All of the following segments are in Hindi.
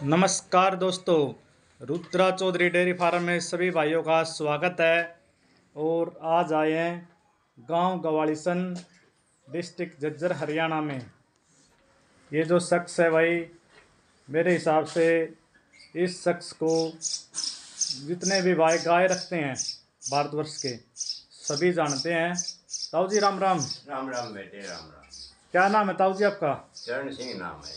नमस्कार दोस्तों, रुद्रा चौधरी डेयरी फार्म में सभी भाइयों का स्वागत है। और आज आए हैं गांव गवालीसन, डिस्ट्रिक्ट झज्जर, हरियाणा में। ये जो शख्स है भाई, मेरे हिसाब से इस शख्स को जितने भी भाई गाय रखते हैं भारतवर्ष के सभी जानते हैं। ताऊ जी राम राम। राम राम बेटे राम राम। क्या नाम है ताऊ जी आपका? चरण सिंह नाम है।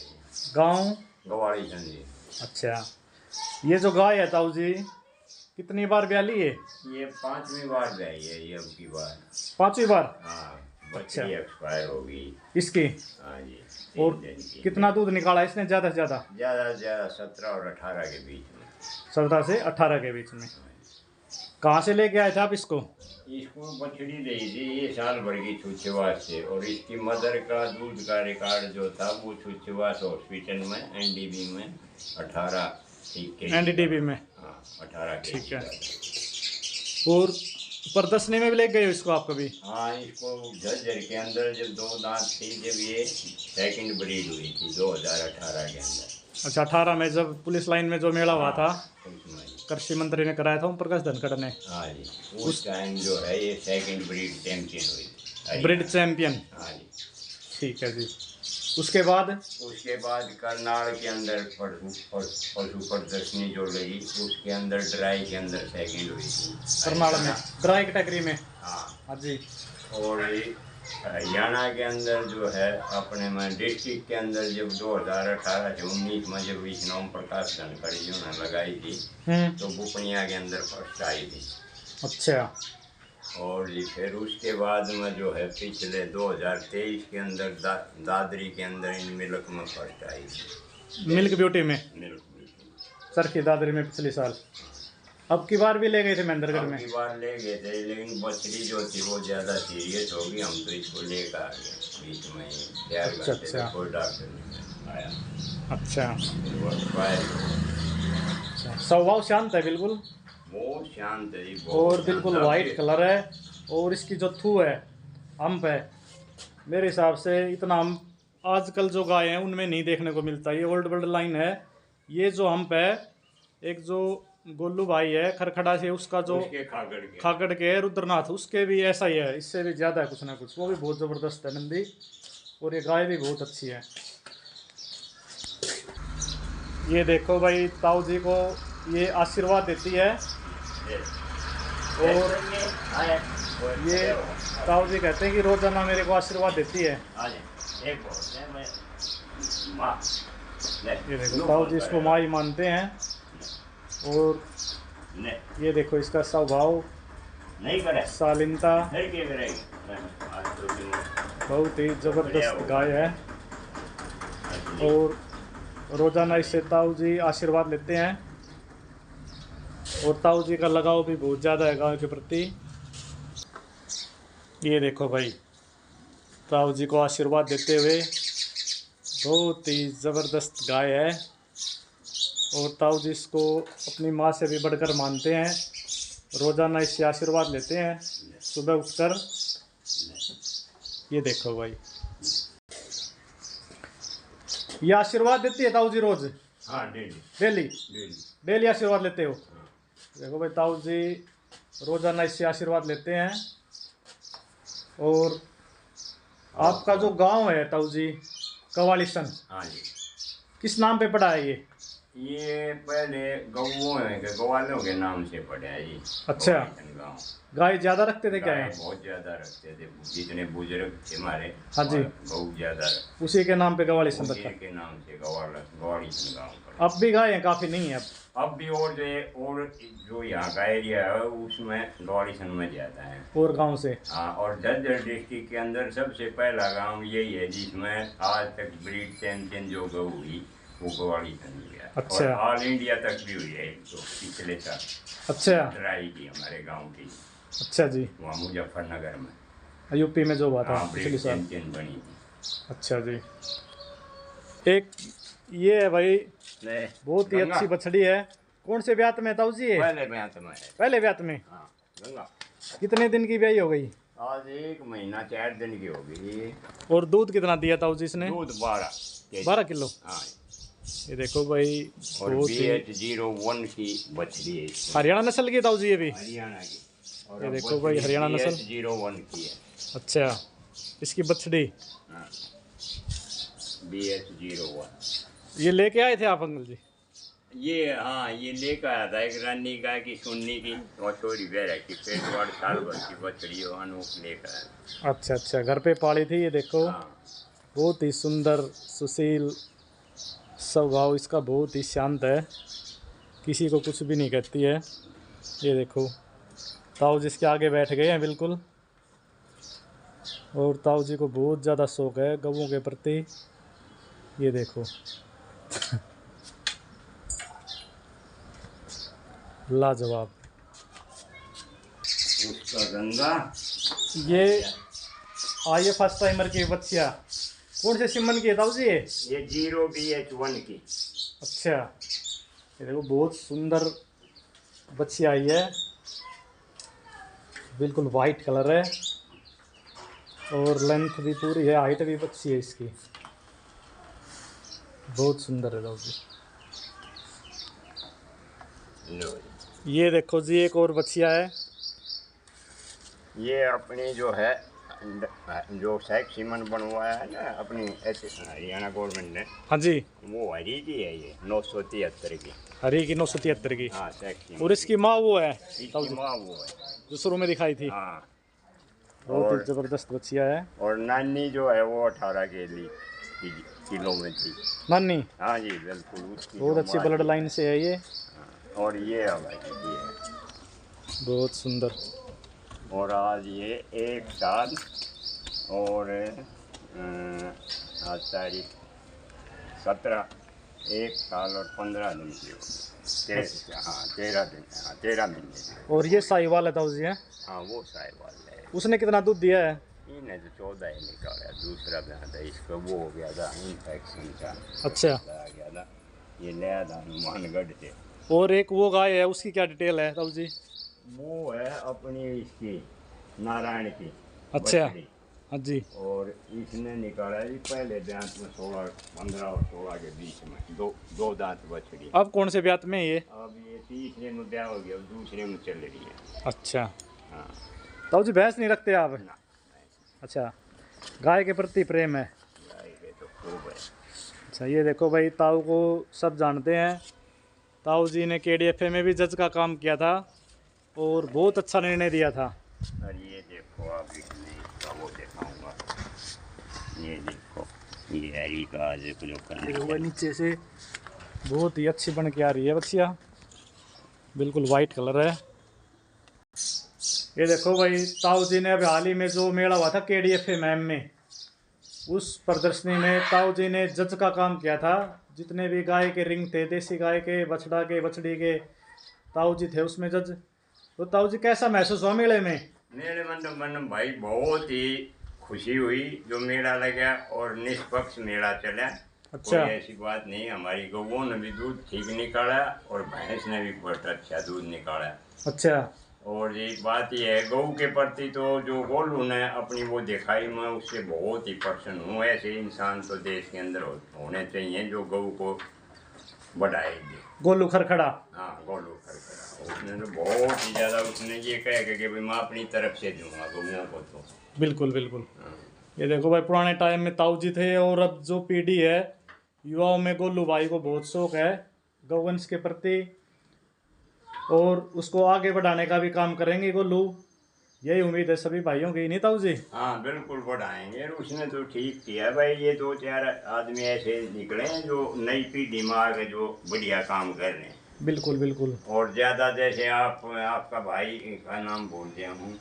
गांव गवालीसन जी। अच्छा, ये जो गाय है ताऊ जी कितनी बार ब्याली है? ये 5वीं बार ब्याई है। ये अब की बार 5वीं बार। हाँ, अच्छा। बच्ची एक्सपायर हो गई इसकी। हाँ जी। और 3 दिन की। कितना दूध निकाला इसने ज्यादा से ज्यादा? ज़्यादा से ज़्यादा 17 और 18 के बीच में। 17 से 18 के बीच में। कहाँ से लेके आए थे आप इसको? इसको बछड़ी दी थी ये साल भर की छुच्छवास से, और इसकी मदर का दूध का रिकॉर्ड जो था वो छुच्छवास हॉस्पिटल में एनडीबी में 18 एनडीटीवी में। हाँ 18 ठीक है। और प्रदर्शनी में भी ले गए हो इसको आप कभी? हाँ, इसको झज्जर के अंदर जब 2 दांत थी, जब ये सेकंड ब्रीड हुई थी 2018 के अंदर। अच्छा, 18 में जब पुलिस लाइन में जो मेला हुआ था, उसमें कृषि मंत्री ने कराया था ओम प्रकाश धनखड़ ने। हाँ जी, उस टाइम जो है ये सेकंड ब्रीड चैंपियन हुई थी। Breed champion. हाँ जी। ठीक है जी। उसके बाद करनाल के अंदर पशु प्रदर्शनी जो लगी, उसके अंदर ड्राई के अंदर सेकंड हुई थी करनाल में ड्राई कैटेगरी में। हाँ जी। और ये हरियाणा के अंदर जो है अपने में डिस्ट्रिक्ट के अंदर जब 2018 से 19 में जब इस ओम प्रकाश धनखड़ जी ने लगाई थी तो बुपनिया के अंदर फर्स्ट आई थी। अच्छा। और जी फिर उसके बाद में जो है पिछले 2023 के अंदर दादरी के अंदर इन मिल्क में फर्स्ट आई थी। मिल्क ब्यूटी में। मिल्क ब्यूटी सर की दादरी में पिछले साल। अब की बार भी ले गए थे महेंद्रगढ़ में। अब की बार ले गए थे, लेकिन बछड़ी जो थी वो ज़्यादा सीरियस होगी, हम तो इसको लेकर आ गए बीच में ही। अच्छा। कोई डॉक्टर नहीं आया। अच्छा। वो स्वभाव शांत है बिल्कुल। बहुत शांत है जी, और बिल्कुल वाइट कलर है। और इसकी जो थू है, अम्प है, मेरे हिसाब से इतना अम्प आजकल जो गाय हैं उनमें नहीं देखने को मिलता। ये ओल्ड वर्ल्ड लाइन है। ये जो अम्प है, एक जो गोलू भाई है खरखड़ा से, उसका जो खागड़ के रुद्रनाथ, उसके भी ऐसा ही है, इससे भी ज़्यादा है कुछ ना कुछ। वो भी बहुत ज़बरदस्त है नंदी। और ये गाय भी बहुत अच्छी है। ये देखो भाई, ताऊ जी को ये आशीर्वाद देती है। और ये ताऊ जी कहते हैं कि रोजाना मेरे को आशीर्वाद देती है। ये देखो ताऊ जी इसको माँ ही मानते हैं। और ये देखो इसका स्वभाव, शालीनता, बहुत ही जबरदस्त गाय है। और रोजाना इससे ताऊ जी आशीर्वाद लेते हैं। और ताऊ जी का लगाव भी बहुत ज़्यादा है गाय के प्रति। ये देखो भाई, ताऊ जी को आशीर्वाद देते हुए, बहुत ही ज़बरदस्त गाय है। और ताऊ जी इसको अपनी माँ से भी बढ़कर मानते हैं। रोज़ाना इससे आशीर्वाद लेते हैं सुबह उठकर। ये देखो भाई, ये आशीर्वाद देती है ताऊ जी रोज़? हाँ, डेली आशीर्वाद लेते हो? देखो भाई, ताऊ जी रोज़ाना इससे आशीर्वाद लेते हैं। और आपका जो गांव है ताऊ जी, गवालीसन, हाँ जी, किस नाम पे पड़ा है ये पहले गवालों के नाम से पड़ा है जी। अच्छा। गाय ज्यादा रखते थे क्या है? बहुत ज्यादा रखते थे, जितने बुजुर्ग थे हमारे। हाँ जी। बहुत ज्यादा उसी के नाम पे गवालीसन रखा। के नाम से गवालीसन गाँव पड़ा। अब भी गाय काफी नहीं है अब भी। और जो यहाँ का एरिया है उसमें गवालीसन में ज्यादा है और गांव से। हाँ, और झज्जर डिस्ट्रिक्ट के अंदर सबसे पहला गांव यही है जिसमें आज तक ब्रीड चैंपियन जो गऊ हुई वो गवालीसन हुई है। अच्छा। और ऑल इंडिया तक भी हुई है तो पिछले साल। अच्छा। ड्राई की हमारे गांव की। अच्छा जी। वहाँ मुजफ्फरनगर में, यूपी में जो हुआ था पिछले साल चैंपियन बनी थी। अच्छा जी। एक ये है भाई, बहुत ही अच्छी बछड़ी है। कौन से ब्यात में ताऊ जी? पहले ब्यात में। पहले ब्यात में। हाँ, गंगा। कितने दिन की ब्याई हो गई? आज 1 महीना 4 दिन की हो गई। और दूध कितना दिया ताऊ जी इसने? दूध 12 किलो। हाँ। ये देखो भाई और बहुत ही BH01 की बछड़ी है इसमें। हरियाणा नस्ल की ताऊ जी ये भी। हरियाणा की। और ये अब देखो भाई, बछड़ी हरियाणा नस्ल। BH01 की है। अच्छा, इसकी बछड़ी। हाँ, BH01। ये लेके आए थे आप अंकल जी? ये हाँ, ये लेकर आया था एक रानी गाय की सुन्नी की और छोरी बेरा की पेटवाड़ साल भर की बछड़ी हो अनूप लेकर आया। अच्छा अच्छा, घर पे पाली थी। ये देखो हाँ, बहुत ही सुंदर सुशील स्वभाव इसका, बहुत ही शांत है, किसी को कुछ भी नहीं कहती है। ये देखो ताऊ जी इसके आगे बैठ गए हैं बिल्कुल, और ताऊ जी को बहुत ज़्यादा शौक है गवों के प्रति। ये देखो लाजवाब। उसका गंगा। ये आइए फर्स्ट टाइमर की बच्चिया, कौन से सिमन की है ताऊ जी ये 0BH1 की। अच्छा, ये देखो बहुत सुंदर बच्ची आई है, बिल्कुल वाइट कलर है, और लेंथ भी पूरी है, हाइट भी अच्छी है इसकी, बहुत सुंदर है ताऊ जी। लो, ये देखो जी एक और बच्चिया है। ये अपनी जो है जो सैक सीमन बनवाया है ना अपनी हरियाणा गवर्नमेंट ने, हाँ जी, वो हरी की है ये 973 की। हरी की 973 की। हाँ, सैक सीमन। और इसकी माँ वो है ताऊ इसकी जी, माँ वो है। जो शुरू में दिखाई थी। हाँ, बहुत ही और- जबरदस्त बच्चिया है। और नानी जो है वो 18 किलो में थी। नानी हाँ जी, बिल्कुल उसकी बहुत जो अच्छी माँ ब्लड थी। लाइन से है ये, हाँ, और ये हमारी ये है। बहुत सुंदर। और आज ये 1 साल और आज तारीख 17, 1 साल और 15 दिन की हो गई। हाँ, 13 दिन। हाँ, 13 महीने की। और ये साहिवाल है ताऊ जी है, हाँ, वो साहिवाल है। उसने कितना दूध दिया है? इन्हें तो 14 ही निकाला, दूसरा ब्याह था इसको वो हो गया था इन्फेक्शन का। अच्छा, आ गया था, ये नया था हनुमानगढ़ से। और एक वो गाय है, उसकी क्या डिटेल है ताऊ जी? वो है अपनी इसकी नारायण की अच्छा, बछड़ी। हाँ जी। और इसने निकाला जी पहले दांत में 16, 15 और 16 के बीच में दो दांत बछड़ी। अब कौन से ब्यात में है ये? अब ये तीसरे में ब्याह हो गया, अब दूसरे में चल रही है। अच्छा, हाँ ताऊ जी भैंस नहीं रखते आप? ना, अच्छा, गाय के प्रति प्रेम है। गाय के तो खूब है। अच्छा, ये देखो भाई, ताऊ को सब जानते हैं। ताऊ जी ने KDFA में भी जज का काम किया था और बहुत अच्छा निर्णय दिया था। और ये देखो आप इसका वो दिखाऊंगा, ये देखो ये हरी का आज जो वो नीचे से बहुत ही अच्छी बन के आ रही है बच्चिया, बिल्कुल वाइट कलर है। ये देखो भाई, ताऊ जी ने अभी हाल ही में जो मेला हुआ था KDFA मैम में, उस प्रदर्शनी में ताऊ जी ने जज का काम किया था। जितने भी गाय के रिंग थे, देसी गाय के, बछड़ा के, बछड़ी के, ताऊ जी थे उसमें जज। तो ताऊ जी कैसा महसूस हुआ मेले में? मेरे मन भाई बहुत ही खुशी हुई जो मेला लगा और निष्पक्ष मेला चला। अच्छा। कोई ऐसी बात नहीं, हमारी गौओं ने भी दूध ठीक निकाला और भैंस ने भी बहुत अच्छा दूध निकाला। अच्छा, और ये बात ये है गऊ के प्रति तो जो गोलू ने अपनी वो दिखाई, मैं उससे बहुत ही प्रसन्न हूँ। ऐसे इंसान तो देश के अंदर होने चाहिए जो गऊ को बढ़ाएंगे। गोलू खरखड़ा। हाँ, गोलू खरखड़ा, उसने तो बहुत ही ज़्यादा उसने ये कह कि भाई मैं अपनी तरफ से दूंगा गऊओं को तो। बिल्कुल बिल्कुल। हाँ। ये देखो भाई, पुराने टाइम में ताऊ जी थे, और अब जो पीढ़ी है युवाओं में, गोलू भाई को बहुत शौक है गौवंश के प्रति, और उसको आगे बढ़ाने का भी काम करेंगे गोलू। यही उम्मीद है सभी भाइयों की, नहीं ताऊ जी? हाँ, बिल्कुल बढ़ाएंगे। और उसने तो ठीक किया भाई, ये 2-4 आदमी ऐसे निकले हैं जो नई पीढ़ी में आगे जो बढ़िया काम कर रहे हैं। बिल्कुल बिल्कुल। और ज़्यादा जैसे आपका भाई का नाम भूल गया हूँ,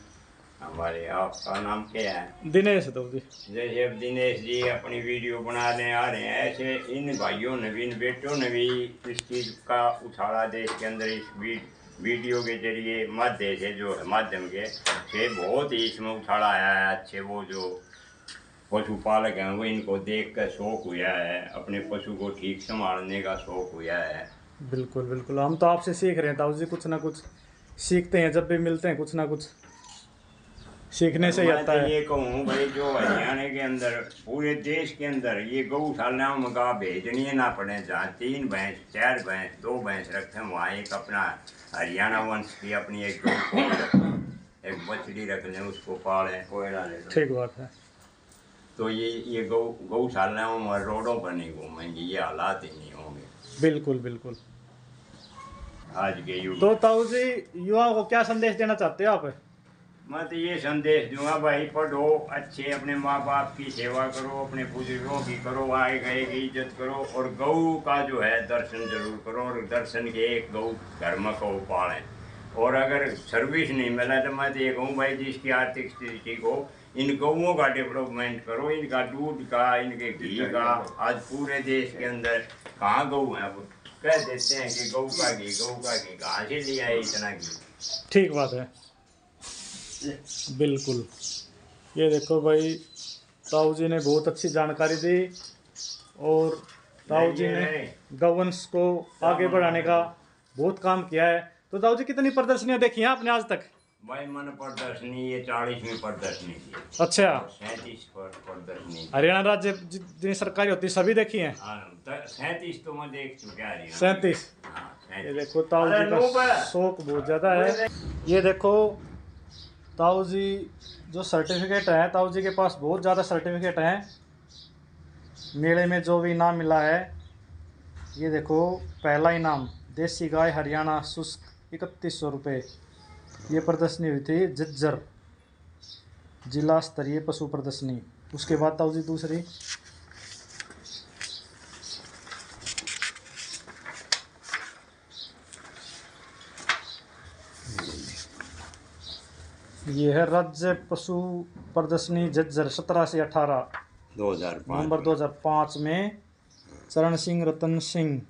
हमारे आपका नाम क्या है? दिनेश ताऊ जी। जैसे अब दिनेश जी अपनी वीडियो बनाने आ रहे हैं, ऐसे इन भाइयों ने भी, इन बेटों ने भी इस चीज़ का उछाला देश के अंदर। इस वीडियो के जरिए माध्यम से जो है माध्यम के से बहुत ही इसमें उछाला आया है। अच्छे वो जो पशुपालक हैं वो इनको देख कर शौक हुआ है, अपने पशु को ठीक संभालने का शौक हुआ है। बिल्कुल बिल्कुल, हम तो आपसे सीख रहे हैं ताऊ जी, कुछ ना कुछ सीखते हैं जब भी मिलते हैं, कुछ ना कुछ। सीखने से ही मैं आता तो है। ये कहूँ भाई, जो हरियाणा के अंदर, पूरे देश के अंदर ये गौशालाओं में गा भेजनी ना पड़े, जहाँ 3 भैंस 4 भैंस 2 भैंस रखे हैं, वहाँ एक अपना हरियाणा वंश की अपनी एक गौ को रखें, एक बछड़ी रख लें, उसको पालें, कोयला ले लो। ठीक बात है। तो ये गौशालाओं में रोडों पर नहीं घूमेंगे, ये हालात ही नहीं होंगे बिल्कुल बिल्कुल। आज के युग। तो ताऊ जी, युवाओं को क्या संदेश देना चाहते हैं आप? मैं तो ये संदेश दूंगा भाई, पढ़ो, अच्छे अपने माँ बाप की सेवा करो, अपने बुजुर्गों की करो, आए गए की इज्जत करो, और गौ का जो है दर्शन जरूर करो, और दर्शन के एक गौ घर में गौ पालें। और अगर सर्विस नहीं मिला तो मैं तो ये कहूँ भाई, जिसकी आर्थिक स्थिति ठीक हो, इन गौओं का डेवलपमेंट करो, इनका दूध का, इनके घी का। आज पूरे देश के अंदर कहाँ गौ है? अब कह देते हैं कि गौ का घी कहाँ से लिया है इतना घी? ठीक बात है, बिल्कुल। ये देखो भाई, ताऊ जी ने बहुत अच्छी जानकारी दी, और ताऊ जी ने गौवंश को आगे बढ़ाने का बहुत काम किया है। तो ताऊ जी, कितनी प्रदर्शनियां देखी हैं आपने आज तक? भाई मन प्रदर्शनी ये 40वीं प्रदर्शनी थी। अच्छा। 37 प्रदर्शनी। हरियाणा राज्य जितनी सरकारी होती है सभी देखी हैं? 37 तो मैं देख चुका है। 37। ये देखो ताऊ जी का शौक बहुत ज़्यादा है। ये देखो ताऊ जी जो सर्टिफिकेट है, ताऊ जी के पास बहुत ज़्यादा सर्टिफिकेट हैं, मेले में जो भी इनाम मिला है। ये देखो, पहला इनाम देसी गाय हरियाणा शुष्क 3100 रुपये। ये प्रदर्शनी हुई थी झज्जर, जिला स्तरीय पशु प्रदर्शनी। उसके बाद ताऊ जी दूसरी, ये है राज्य पशु प्रदर्शनी झज्जर 17 से 18 नवंबर 2005 में चरण सिंह रतन सिंह।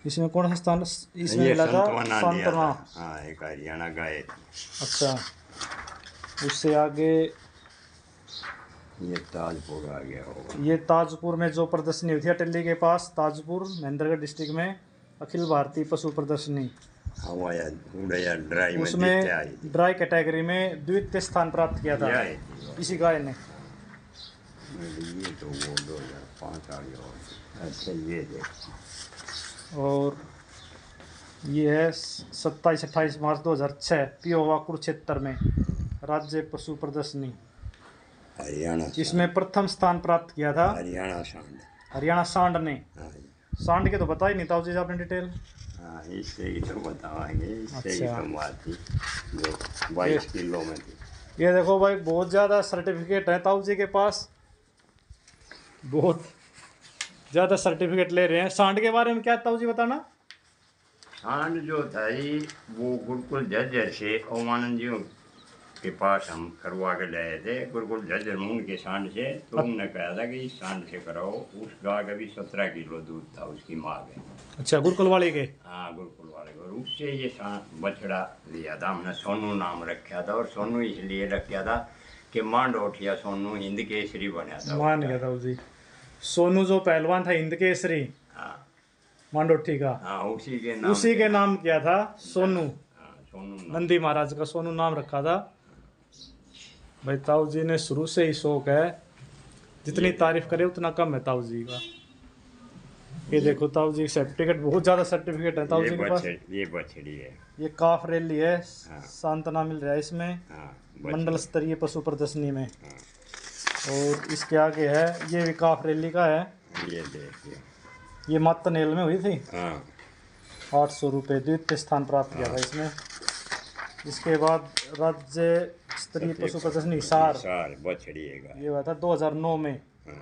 इसमें कौन सा स्थान इसमें मिला था? सांत्वना। हाँ, एक हरियाणा गाय। अच्छा, उससे आगे ये ताजपुर आ गया होगा। ये ताजपुर में जो प्रदर्शनी हुई थी अटेली के पास, ताजपुर महेंद्रगढ़ डिस्ट्रिक्ट में, अखिल भारतीय पशु प्रदर्शनी। ड्राई उसमें ड्राई कैटेगरी में द्वितीय स्थान प्राप्त किया था इसी गाय ने। ये तो वो 2005 आ गया। अच्छा, ये देख। और ये है 27-28 मार्च 2006 पियोवा कुरुक्षेत्र में राज्य पशु प्रदर्शनी, हरियाणा। इसमें प्रथम स्थान प्राप्त किया था हरियाणा सांड ने। सांड के तो बता ही नहीं ताऊ जी आपने डिटेल। हाँ, इससे ही तो बताएंगे, इससे ही अच्छा। कम बात थी जो 22 किलो में थी। ये देखो भाई, बहुत ज़्यादा सर्टिफिकेट है ताऊ जी के पास, बहुत ज़्यादा सर्टिफिकेट ले रहे हैं। सांड के बारे में क्या ताऊ जी बताना? सांड जो था ही वो गुरुकुल झज्जर से ओमानंद जी के पास हम करवा के लाए थे, गुरुकुल झज्जर में उनके सांड से। तो उन्होंने कहा था कि इस सांड से कराओ। उस गाय का भी 17 किलो दूध था उसकी माँ के। अच्छा, गुरुकुल वाले के? हाँ, गुरुकुल वाले को। और उससे ये सांड बछड़ा लिया था हमने, सोनू नाम रखा था। और सोनू इसलिए रखा था कि मांड उठिया सोनू हिंद केसरी बना था। मान गया ताऊ जी। सोनू जो पहलवान था हिंद केसरी, हाँ, मांडोठी का, हाँ, उसी के नाम किया था सोनू। हाँ, सोनू नंदी महाराज का सोनू नाम रखा था। भाई ताऊ जी ने शुरू से ही शौक है, जितनी तारीफ करे उतना कम है ताऊ जी का। ये देखो ताऊ जी सर्टिफिकेट, बहुत ज़्यादा सर्टिफिकेट है ताऊ जी के पास। ये बछड़ी है। ये काफ रैली है, हाँ। सांत्वना मिल रहा है इसमें। हाँ, मंडल स्तरीय पशु प्रदर्शनी में। और इसके आगे है, ये भी काफ रैली का है। ये देखिए, ये मातनेल में हुई थी। हाँ, 800 रुपये, द्वितीय स्थान प्राप्त किया था इसमें। इसके बाद राज्य स्तरीय पशु प्रदर्शनी हिसार, बछड़ी है। ये हुआ था 2009 में। हाँ,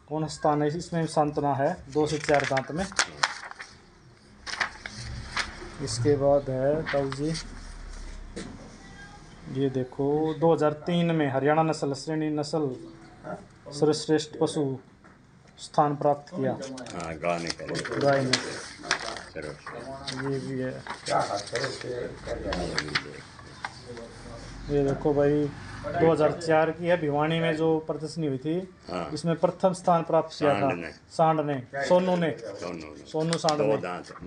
कौन स्थान है इसमें? सांत्वना है 2 से 4 दांत में। इसके बाद है ताऊ जी, ये देखो 2003 में हरियाणा नस्ल श्रेणी नस्ल सर्वश्रेष्ठ पशु स्थान प्राप्त किया। हाँ, गाय ने। ये भी है। ये देखो भाई, 2004 की है, भिवानी में जो प्रदर्शनी हुई थी। हाँ। इसमें प्रथम स्थान प्राप्त किया था सांड ने, सोनू ने। सोनू सांड ने।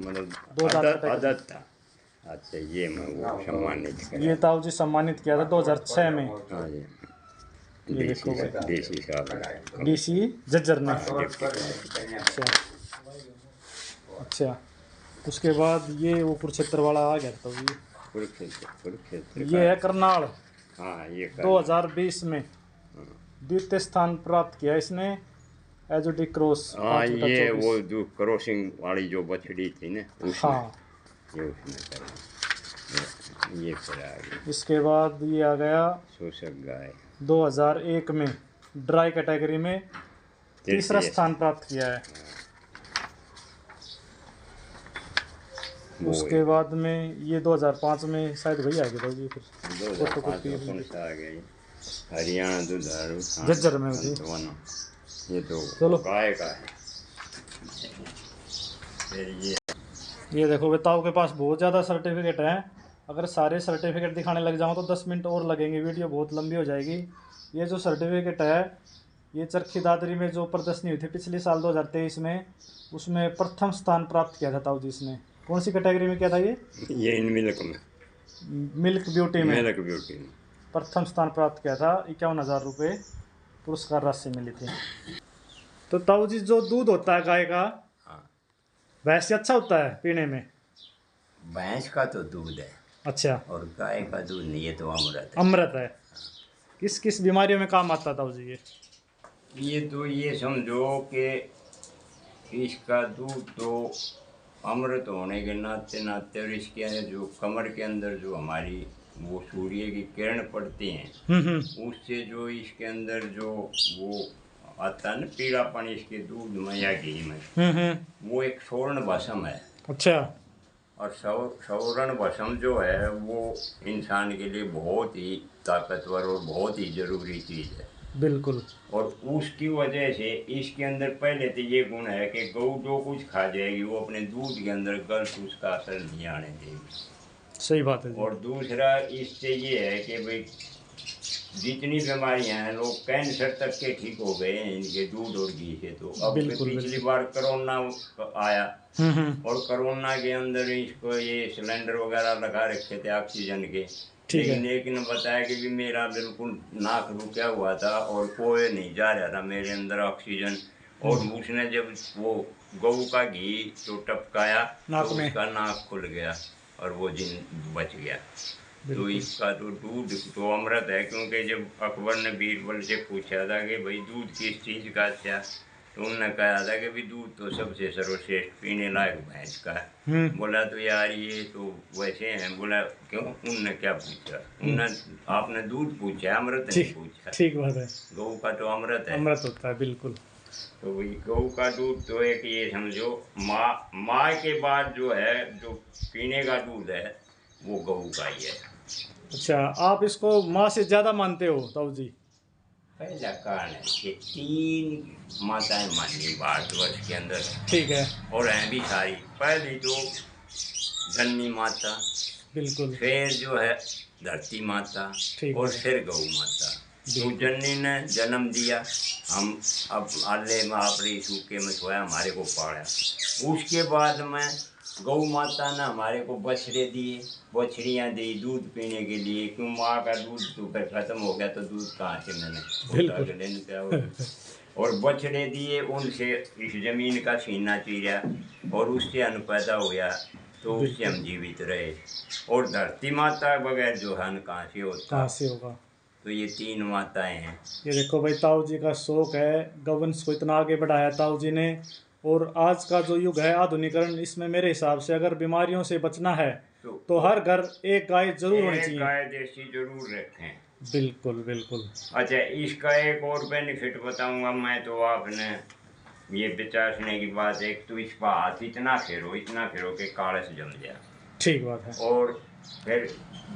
मतलब 2 दांत आदत था। अच्छा, ये मैं वो सम्मानित ये करा। ताऊ जी सम्मानित किया था 2006 में। हाँ जी, ये देखो भाई, देसी साहब डीसी जज्जर ने। Deputy commissioner. अच्छा अच्छा, उसके बाद ये वो कुरुक्षेत्र वाला आ गया था ये। कुरुक्षेत्र ये है करनाल, हाँ, ये 2020 में द्वितीय स्थान प्राप्त किया इसने एजुडी क्रॉस हाँ, 5 बटा ये 24। वो जो क्रॉसिंग वाली जो बछड़ी थी ना उसमें, हाँ, ये उसमें करा। ये फिर आ गई इसके बाद ये आ गया शोषक गाय 2001 में ड्राई कैटेगरी में तीसरा तृतीय स्थान प्राप्त किया है। वो उसके बाद में ये 2005 में शायद वही आ गया था जी। फिर 2005 में कौन सा आ गई? हरियाणा दुधारू जज्जर में होती। ये तो चलो। गाय का है। फिर ये देखो बेताओ के पास बहुत ज़्यादा सर्टिफिकेट हैं। अगर सारे सर्टिफिकेट दिखाने लग जाऊँ तो 10 मिनट और लगेंगे, वीडियो बहुत लंबी हो जाएगी। ये जो सर्टिफिकेट है ये चरखी दादरी में जो प्रदर्शनी हुई थी पिछले साल 2023 में, उसमें प्रथम स्थान प्राप्त किया था ताऊ जी इसने। कौन सी कैटेगरी में किया था ये इन मिल्क में, मिल्क ब्यूटी में मिल्क ब्यूटी में प्रथम स्थान प्राप्त किया था। 51,000 रुपये पुरस्कार राशि मिली थी। तो ताऊ जी जो दूध होता है गाय का, हाँ, वैसे अच्छा होता है पीने में? भैंस का तो दूध है अच्छा, और गाय का दूध नहीं, ये तो अमृत है। अमृत है। किस किस बीमारियों में काम आता ताऊ जी ये तो ये समझो कि इसका दूध तो अमृत होने के नाते नाते, और इसके जो कमर के अंदर जो हमारी वो सूर्य की किरण पड़ती हैं उससे जो इसके अंदर जो वो आता है ना पीलापन इसके दूध में या घी में, वो एक स्वर्ण भस्म है। अच्छा, और स्वर्ण भस्म जो है वो इंसान के लिए बहुत ही ताकतवर और बहुत ही ज़रूरी चीज़ है। बिल्कुल। और उसकी वजह से इसके अंदर पहले तो ये गुण है कि गौ जो कुछ खा जाएगी वो अपने दूध के अंदर गलत उसका असर नहीं आने देगी। सही बात है जी। और दूसरा इससे ये है कि भाई जितनी बीमारियां हैं, लोग कैंसर तक के ठीक हो गए हैं इनके दूध और घी से। तो अब पिछली बार कोरोना आया और कोरोना के अंदर इसको ये सिलेंडर वगैरह लगा रखे थे ऑक्सीजन के, लेकिन एक ने बताया कि भी मेरा बिल्कुल नाक रुका हुआ था और कोई नहीं जा रहा था मेरे अंदर ऑक्सीजन। और उसने जब वो गऊ का घी जो टपकाया तो उसका नाक खुल गया और वो जिन बच गया। तो इसका तो दूध तो अमृत है, क्योंकि जब अकबर ने बीरबल से पूछा था कि भाई दूध किस चीज़ का था, तो उन्होंने कहा था कि भाई दूध तो सबसे सर्वश्रेष्ठ पीने लायक भैंस का है। बोला तो यार ये तो वैसे हैं। बोला क्यों? उनने क्या पूछा? उन्होंने आपने दूध पूछा, अमृत नहीं पूछा। ठीक बात है, गऊ का तो अमृत है, अमृत होता है बिल्कुल। तो वही गऊ का दूध तो एक ये समझो माँ के बाद जो है जो पीने का दूध है वो गऊ का ही है। अच्छा, आप इसको माँ से ज़्यादा मानते हो ताऊ जी? पहला कारण है कि 3 माताएं मानी भारतवर्ष के अंदर, ठीक है, और हैं भी सारी। पहली तो जननी माता, बिल्कुल, फिर जो है धरती माता, और फिर गौ माता। तो जननी ने जन्म दिया, हम अब आले में आपरे सूखे में सोया हमारे को पाया। उसके बाद में गौ माता ने हमारे को बछड़े दिए, बछड़ियाँ दी दूध पीने के लिए, क्यों माँ का दूध तो फिर खत्म हो गया तो दूध कहाँ से मैंने और बछड़े दिए, उनसे इस जमीन का सीना चीरा और उससे अन्न पैदा हो गया तो उससे हम जीवित रहे। और धरती माता बगैर जो है कहाँ से होता, कहाँ से होगा? तो ये 3 माताएं हैं। ये देखो भाई, ताऊ जी का शौक है, गौवंश को इतना आगे बढ़ाया ताऊ जी ने। और आज का जो युग है आधुनिकरण, इसमें मेरे हिसाब से अगर बीमारियों से बचना है तो हर घर एक गाय जरूर होनी चाहिए। गाय देसी जरूर रखें। बिल्कुल बिल्कुल। अच्छा, इसका एक और बेनिफिट बताऊंगा मैं, तो आपने ये बेचासने की बात, एक तो इसका हाथ इतना फेरो कि कालस जम जाए। ठीक बात है। और फिर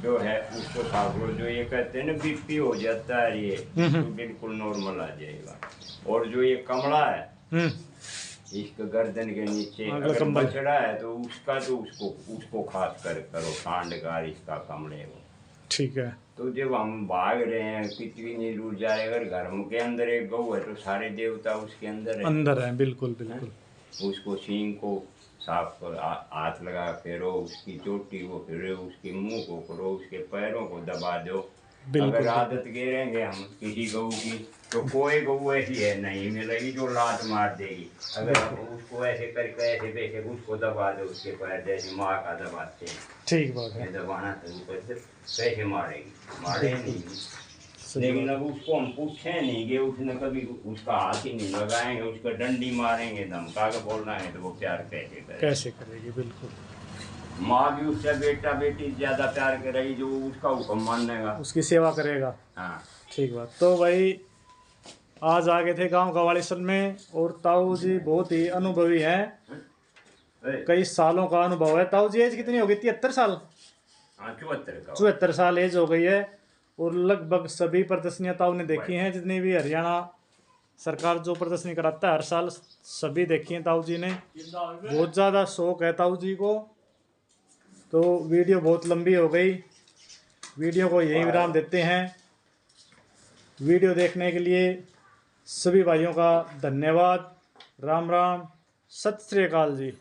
जो है उसको ठाकुर जो ये कहते हैं ना बीपी हो जाता है, ये तो बिल्कुल नॉर्मल आ जाएगा। और जो ये कमला है इसके गर्दन के नीचे अगर बछड़ा है तो उसका तो उसको खास कर करो सांडकार इसका कमले वो। ठीक है। तो जब हम भाग रहे हैं कितनी नहीं दूर जाए, अगर घर के अंदर एक गौ है तो सारे देवता उसके अंदर है। अंदर है, बिल्कुल बिल्कुल। उसको सींग को साफ कर हाथ लगा फेरो, उसकी चोटी को फेरो, उसके मुंह को करो, उसके पैरों को दबा दो। बिल्कुल अगर आदत गिरेंगे हम किसी गऊ की तो कोई गऊ ऐसी है नहीं मिलेगी जो लात मार देगी। अगर हम उसको ऐसे करके ऐसे वैसे उसको दबा दो, उसके पैर जैसे माँ का दबाते हैं, ठीक बात है। ये दबाना शुरू कर दे, कैसे मारेगी? मारे नहीं। सही लेकिन बात। अब उसको हम पूछे नहीं कि उसने कभी उसका हाथ ही नहीं लगाएंगे, उसका डंडी मारेंगे, धमका के बोलना है तो वो प्यार कैसे करे? कैसे करेगी? बिल्कुल। माँ भी उससे बेटा बेटी ज्यादा प्यार करेगी जो उसका हुक्म मानेगा, उसकी सेवा करेगा। हाँ। ठीक बात। तो भाई आज आ गए थे गांव गवालीसन में, और ताऊ जी बहुत ही अनुभवी हैं, कई सालों का अनुभव है। ताऊ जी एज कितनी हो गई? 73 साल? हाँ, 74 का। 74 साल एज हो गई है, और लगभग सभी प्रदर्शनियां ताऊ ने देखी हैं, जितनी भी हरियाणा सरकार जो प्रदर्शनी कराता है हर साल, सभी देखी हैं ताऊ जी ने। बहुत ज़्यादा शौक है ताऊ जी को। तो वीडियो बहुत लंबी हो गई, वीडियो को यहीं विराम देते हैं। वीडियो देखने के लिए सभी भाइयों का धन्यवाद। राम राम, सत श्री अकाल जी।